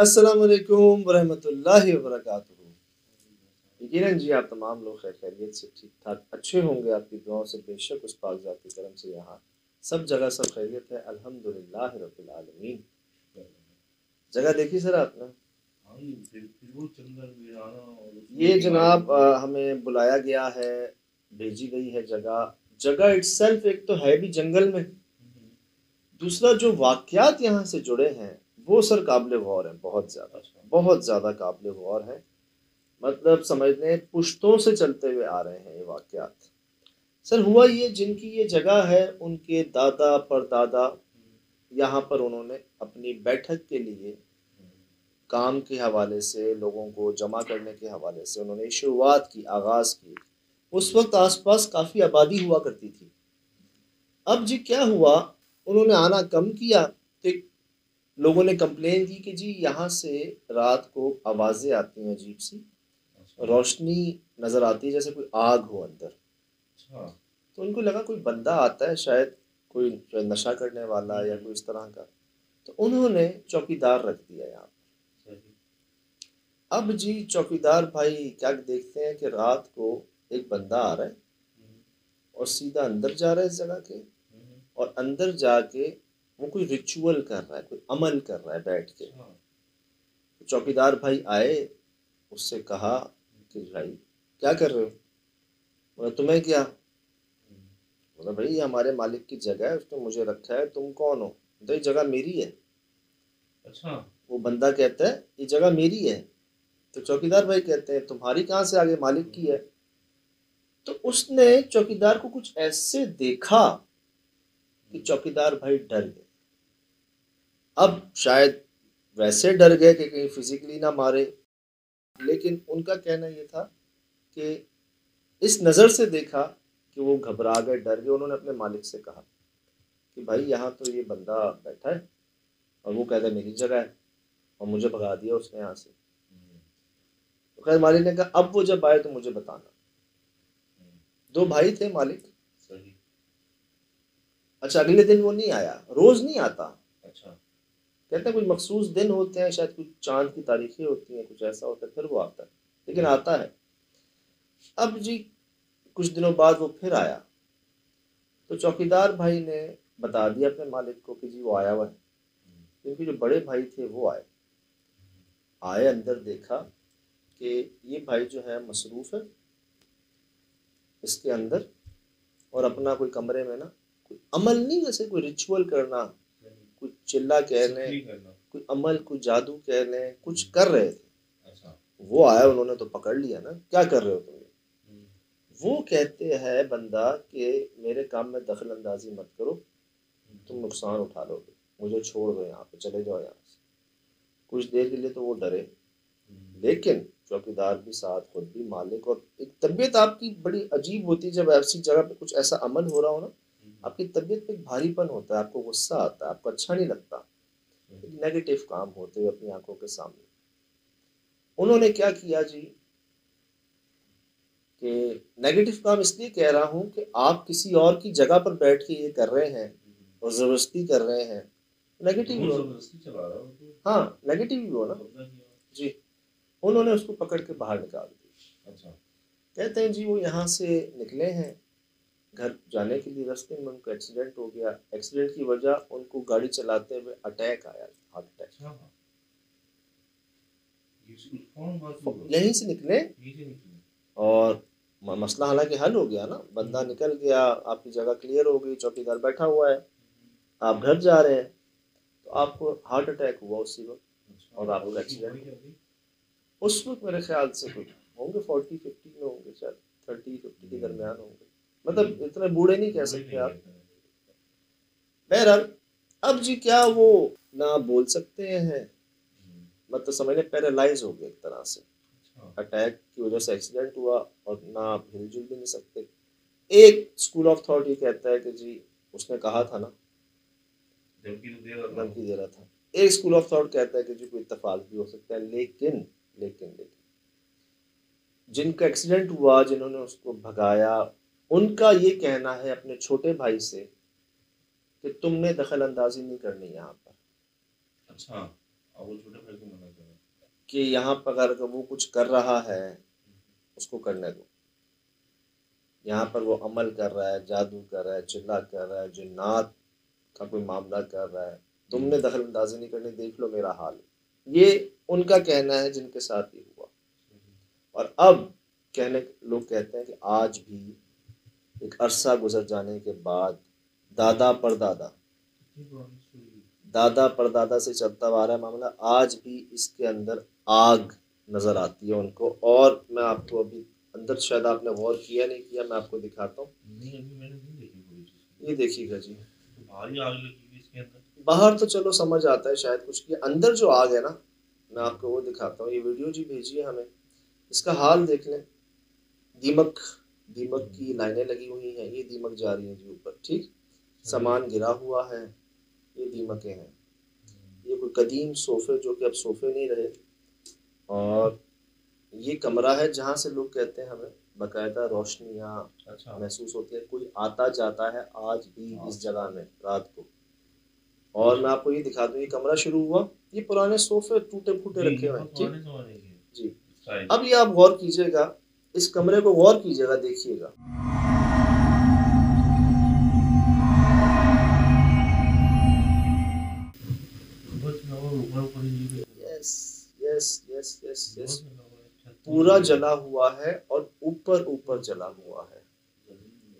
अस्सलाम वालेकुम वरहमतुल्लाहि वबरकातुहू। यकीनन जी आप तमाम लोग खैर खैरियत से ठीक ठाक अच्छे होंगे, आपकी दुआओं से बेशक उस पाक ज़ात के करम से यहाँ सब जगह सब खैरियत है, अल्हम्दुलिल्लाह रब्बिल आलमीन। जगह देखी सर आपने? ये जनाब हमें बुलाया गया है, भेजी गई है जगह। जगह इटसेल्फ एक तो है भी जंगल में, दूसरा जो वाक़यात यहाँ से जुड़े हैं वो सर काबिल गौर है, बहुत ज़्यादा काबिल गौर है। मतलब समझ लें पुश्तों से चलते हुए आ रहे हैं ये वाक़यात। सर हुआ ये, जिनकी ये जगह है उनके दादा परदादा यहाँ पर उन्होंने अपनी बैठक के लिए, काम के हवाले से, लोगों को जमा करने के हवाले से उन्होंने शुरुआत की, आगाज़ की। उस वक्त आसपास काफ़ी आबादी हुआ करती थी। अब जी क्या हुआ, उन्होंने आना कम किया तो लोगों ने कंप्लेन की कि जी यहाँ से रात को आवाज़ें आती हैं अजीब सी, रोशनी नज़र आती है जैसे कोई आग हो अंदर। तो उनको लगा कोई बंदा आता है, शायद कोई नशा करने वाला या कोई इस तरह का। तो उन्होंने चौकीदार रख दिया यहाँ पर। अब जी चौकीदार भाई क्या देखते हैं कि रात को एक बंदा आ रहा है और सीधा अंदर जा रहा है इस जगह के, और अंदर जाके वो कोई रिचुअल कर रहा है, कोई अमल कर रहा है बैठ के। तो चौकीदार भाई आए, उससे कहा कि भाई क्या कर रहे हो? बोला तुम्हें क्या? बोला भाई ये हमारे मालिक की जगह है, उसने मुझे रखा है, तुम कौन हो? तो ये जगह मेरी है। अच्छा। वो बंदा कहता है ये जगह मेरी है। तो चौकीदार भाई कहते हैं तुम्हारी कहाँ से आगे, मालिक की है। तो उसने चौकीदार को कुछ ऐसे देखा कि चौकीदार भाई डर गए। अब शायद वैसे डर गए कि कहीं फिजिकली ना मारे, लेकिन उनका कहना ये था कि इस नज़र से देखा कि वो घबरा गए, डर गए। उन्होंने अपने मालिक से कहा कि भाई यहाँ तो ये बंदा बैठा है और वो कहता है मेरी जगह है, और मुझे भगा दिया उसने यहाँ से। तो खैर मालिक ने कहा अब वो जब आए तो मुझे बताना। दो भाई थे मालिक। अच्छा, अगले दिन वो नहीं आया, रोज नहीं आता। अच्छा। कहते हैं कुछ मखसूस दिन होते हैं, शायद कुछ चांद की तारीखें होती हैं, कुछ ऐसा होता है, फिर वो आता है, लेकिन आता है। अब जी कुछ दिनों बाद वो फिर आया, तो चौकीदार भाई ने बता दिया अपने मालिक को कि जी वो आया हुआ है। क्योंकि जो बड़े भाई थे वो आए, अंदर देखा कि ये भाई जो है मसरूफ़ है इसके अंदर, और अपना कोई कमरे में ना कोई अमल नहीं, जैसे कोई रिचुअल करना, कोई चिल्ला कह लें, कोई अमल, कोई जादू कह लें, कुछ कर रहे थे। वो आया, उन्होंने तो पकड़ लिया ना, क्या कर रहे हो तुम? वो कहते हैं बंदा कि मेरे काम में दखल अंदाजी मत करो, तुम नुकसान उठा लोगे, मुझे छोड़ दो, यहाँ पे चले जाओ यहाँ से। कुछ देर के लिए तो वो डरे, लेकिन चौकीदार भी साथ, खुद भी मालिक, और एक तबीयत आपकी बड़ी अजीब होती है जब ऐसी जगह पे कुछ ऐसा अमल हो रहा हो ना, आपकी तबीयत पे एक भारीपन होता है, आपको गुस्सा आता है, आपको अच्छा नहीं लगता, नेगेटिव काम होते हुए अपनी आंखों के सामने। उन्होंने क्या किया जी, कि नेगेटिव काम इसलिए कह रहा हूँ कि आप किसी और की जगह पर बैठ के ये कर रहे हैं और ज़बरदस्ती कर रहे हैं, नेगेटिव ही हो। हाँ, नेगेटिव ही हो ना जी। उन्होंने उसको पकड़ के बाहर निकाल दिया। अच्छा। कहते हैं जी वो यहाँ से निकले हैं घर जाने के लिए, रास्ते में उनको एक्सीडेंट हो गया। एक्सीडेंट की वजह उनको गाड़ी चलाते हुए अटैक आया, हार्ट अटैक। यहीं से निकले और मसला हालांकि हल हो गया ना, बंदा निकल गया, आपकी जगह क्लियर हो गई, चौकीदार बैठा हुआ है, आप घर जा रहे हैं, तो आपको हार्ट अटैक हुआ उसी वक्त और आपका एक्सीडेंट। उस वक्त मेरे ख्याल से कुछ होंगे 40-50 में होंगे, शायद 30-50 के दरमियान होंगे, मतलब इतने बूढ़े नहीं कह सकते आप। बहरहाल अब जी क्या वो ना बोल सकते हैं, मतलब समझ लें पैरालाइज हो गए एक तरह से, अटैक की वजह से एक्सीडेंट हुआ, और ना आप हिलजुल भी नहीं सकते। एक स्कूल ऑफ थॉट ये कहता है कि जी उसने कहा था ना, धमकी दे रहा था। एक स्कूल ऑफ थॉट कहता है कि जी कोई इत्तेफाक भी हो सकता है, लेकिन लेकिन लेकिन जिनका एक्सीडेंट हुआ, जिन्होंने उसको भगाया, उनका ये कहना है अपने छोटे भाई से कि तुमने दखल अंदाजी नहीं करनी यहाँ पर। अच्छा। वो छोटे भाई को मना कर रहा है कि यहाँ पर अगर वो कुछ कर रहा है उसको करने दो, यहाँ पर वो अमल कर रहा है, जादू कर रहा है, चिल्ला कर रहा है, जिन्नात का कोई मामला कर रहा है, तुमने दखल अंदाजी नहीं करनी, देख लो मेरा हाल। ये उनका कहना है जिनके साथ ये हुआ। और अब लोग कहते हैं कि आज भी एक अरसा गुजर जाने के बाद दादा परदादा दादा परदादा से चलता आ रहा है मामला, आज भी इसके अंदर आग नजर आती है उनको। और मैं आपको अभी अंदर, शायद आपने गौर किया नहीं किया, मैं आपको दिखाता हूँ। नहीं अभी मैंने नहीं देखी पूरी चीज ये देखिएगा जी, तो बाहर ही आग लगी हुई इसके अंदर बाहर तो चलो समझ आता है शायद कुछ किया, अंदर जो आग है ना, मैं आपको वो दिखाता हूँ। ये वीडियो जी भेजिए हमें, इसका हाल देख लें। दीमक, दीमक की लाइनें लगी हुई हैं, ये दीमक जा रही है जी ऊपर, ठीक। सामान गिरा हुआ है, ये दीमकें हैं। ये कोई कदीम सोफे जो कि अब सोफे नहीं रहे। और ये कमरा है जहाँ से लोग कहते हैं हमें बाकायदा रोशनियाँ अच्छा महसूस होती है, कोई आता जाता है आज भी इस जगह में रात को। और मैं आपको ये दिखा दूँ, ये कमरा शुरू हुआ, ये पुराने सोफे टूटे फूटे रखे हुए हैं, ठीक जी। अब ये आप गौर कीजिएगा, इस कमरे को गौर कीजिएगा, देखिएगा। Yes yes yes yes yes, पूरा जला हुआ है और ऊपर ऊपर जला हुआ है।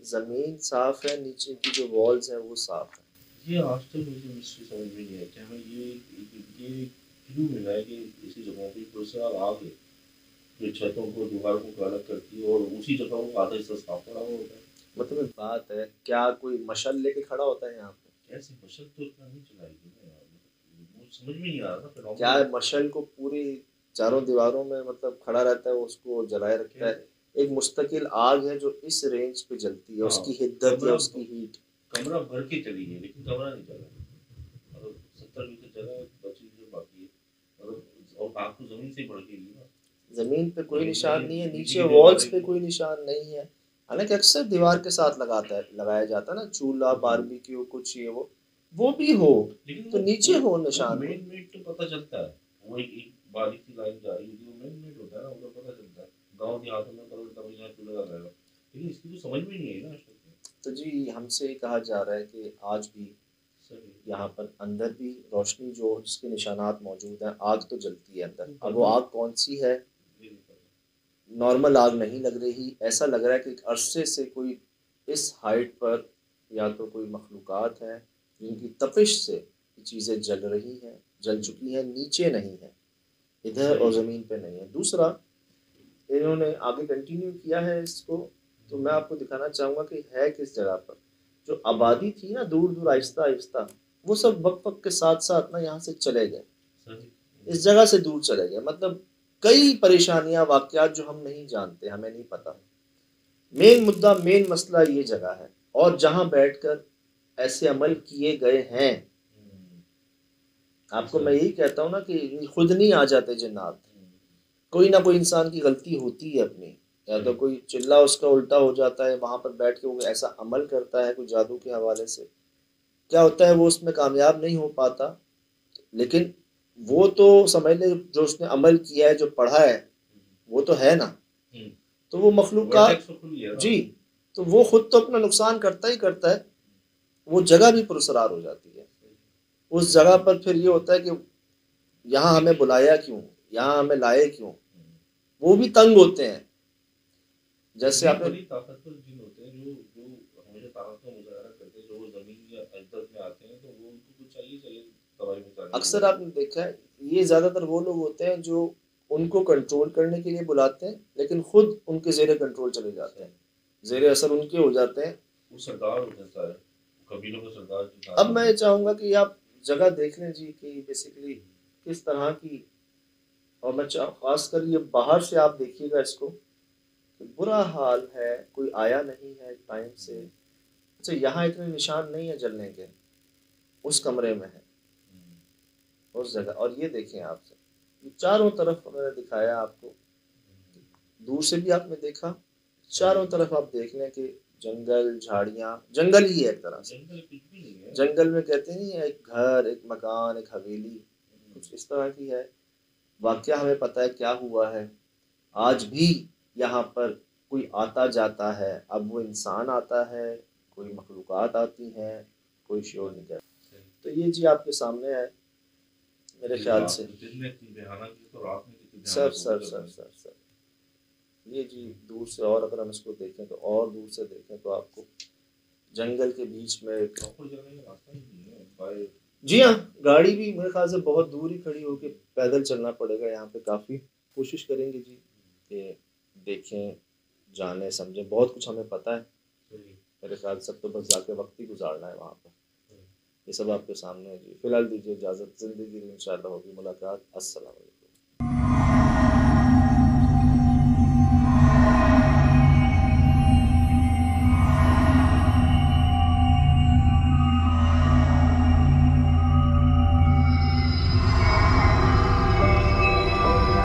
जमीन साफ है, नीचे की जो वॉल्स हैं वो साफ है। ये आज तक मुझे मिस्ट्री समझ में नहीं आता है। ये क्यों मिला है कि इसी जगहों पे पुरस्कार आग है जो छतों को दीवार को अलग करती है और उसी जगह वो आधा हिस्सा साफ पड़ा हुआ होता है। मतलब बात है, क्या कोई मशल लेके खड़ा होता है यहाँ पे? कैसे मशल तो इतना नहीं चलाएगी ना यार, वो समझ में नहीं आ रहा ना। क्या मशल को पूरी चारों दीवारों में मतलब खड़ा रहता है, उसको जलाए रखता है? एक मुस्तकिल आग है जो इस रेंज पे जलती है, उसकी हिद्दत या उसकी हीट। कमरा भर के चली है लेकिन कमरा नहीं चला, मतलब 70 मीटर जगह बची जो बाकी है, मतलब और आग तो जमीन से बढ़ गई ना। जमीन पे कोई निशान नहीं है, नीचे वॉल्स पे कोई निशान नहीं है। हालांकि अक्सर दीवार के साथ लगाया जाता है ना, चूल्हा बारबेक्यू कुछ ये वो भी हो, तो नीचे हो निशान। मेन मेड तो पता चलता है, वो एक बारीक सी लाइन जा रही है, जो मेन मेड होता है ना उधर पता चलता है। गांव देहातों में करोड़ तब यहाँ चूल्हा लगा रहेगा, लेकिन इसकी तो समझ में नहीं आई ना। तो जी हमसे कहा जा रहा है कि आज भी यहाँ पर अंदर भी रोशनी जो जिसके निशानात मौजूद हैं, आग तो जलती है अंदर। अब वो आग कौन सी है, नॉर्मल आग नहीं लग रही, ऐसा लग रहा है कि एक अरसे से कोई इस हाइट पर या तो कोई मखलूक़ात हैं जिनकी तपिश से ये चीज़ें जल रही हैं, जल चुकी हैं, नीचे नहीं है, इधर और ज़मीन पे नहीं है। दूसरा, इन्होंने आगे कंटिन्यू किया है इसको, तो मैं आपको दिखाना चाहूँगा कि है किस जगह पर। जो आबादी थी ना दूर दूर आहिस्ता आहिस्ता, वो सब वक्त वक्त के साथ साथ ना यहाँ से चले गए, इस जगह से दूर चले गए। मतलब कई परेशानियां वाकयात जो हम नहीं जानते, हमें नहीं पता। मेन मुद्दा, मेन मसला ये जगह है, और जहां बैठकर ऐसे अमल किए गए हैं। आपको मैं यही कहता हूँ ना कि खुद नहीं आ जाते जिन्नात, कोई ना कोई इंसान की गलती होती है अपनी, या तो कोई चिल्ला उसका उल्टा हो जाता है, वहां पर बैठ के वो ऐसा अमल करता है कोई जादू के हवाले से। क्या होता है, वो उसमें कामयाब नहीं हो पाता, लेकिन वो तो समझ ले जो उसने अमल किया है, जो पढ़ा है, वो तो है ना। तो वो मखलूक़ात जी, तो वो खुद तो अपना नुकसान करता ही करता है, वो जगह भी पुरसरार हो जाती है। उस जगह पर फिर ये होता है कि यहाँ हमें बुलाया क्यों, यहाँ हमें लाए क्यों, वो भी तंग होते हैं। जैसे आपने ताकतवर जिन होते हैं जो जो हमेशा ताकत का मुजाहरा करते हैं, जो वो जमीन या अजदद में आते हैं, तो वो उनको कुछ चाहिए तबाही मचाने। अक्सर आपने देखा है, ये ज़्यादातर वो लोग होते हैं जो उनको कंट्रोल करने के लिए बुलाते हैं, लेकिन खुद उनके ज़ेरे कंट्रोल चले जाते हैं, ज़ेरे असर उनके हो जाते हैं। वो सरदार होते हैं सारे कबीलों के सरदार। अब मैं चाहूँगा कि आप जगह देख लें जी कि बेसिकली किस तरह की, और मैं खासकर ये बाहर से आप देखिएगा इसको, बुरा हाल है, कोई आया नहीं है टाइम से। अच्छा, यहाँ इतने निशान नहीं है जलने के, उस कमरे में है, उस जगह। और ये देखें आपसे, ये चारों तरफ मैंने दिखाया आपको, दूर से भी आपने देखा, चारों तरफ आप देख लें कि जंगल, झाड़ियाँ, जंगल ही है एक तरह से। जंगल में कहते नहीं, एक घर, एक मकान, एक हवेली, कुछ इस तरह की है। वाक़या हमें पता है क्या हुआ है। आज भी यहाँ पर कोई आता जाता है, अब वो इंसान आता है, कोई मखलूक़ात आती हैं, कोई श्योर नहीं कर। तो ये जी आपके सामने है मेरे ख्याल से। दिन में इतनी भयानक है तो रात में कितनी सर भयानक सर होगी सर जब सर सर ये जी दूर से, और अगर हम इसको देखें तो और दूर से देखें तो आपको जंगल के बीच में प्रॉपर जाने का रास्ता ही नहीं है बाय। जी हाँ, गाड़ी भी मेरे ख्याल से बहुत दूर ही खड़ी होके पैदल चलना पड़ेगा यहाँ पे। काफ़ी कोशिश करेंगे जी कि देखें, जाने समझें। बहुत कुछ हमें पता है सही मेरे ख्याल से, अब तो बस जाके वक्त ही गुजारना है वहाँ पर। सही। ये सब आपके सामने है जी। फिलहाल दीजिए इजाज़त, ज़िंदगी में इंशाअल्लाह होगी मुलाकात। अस्सलाम वालेकुम।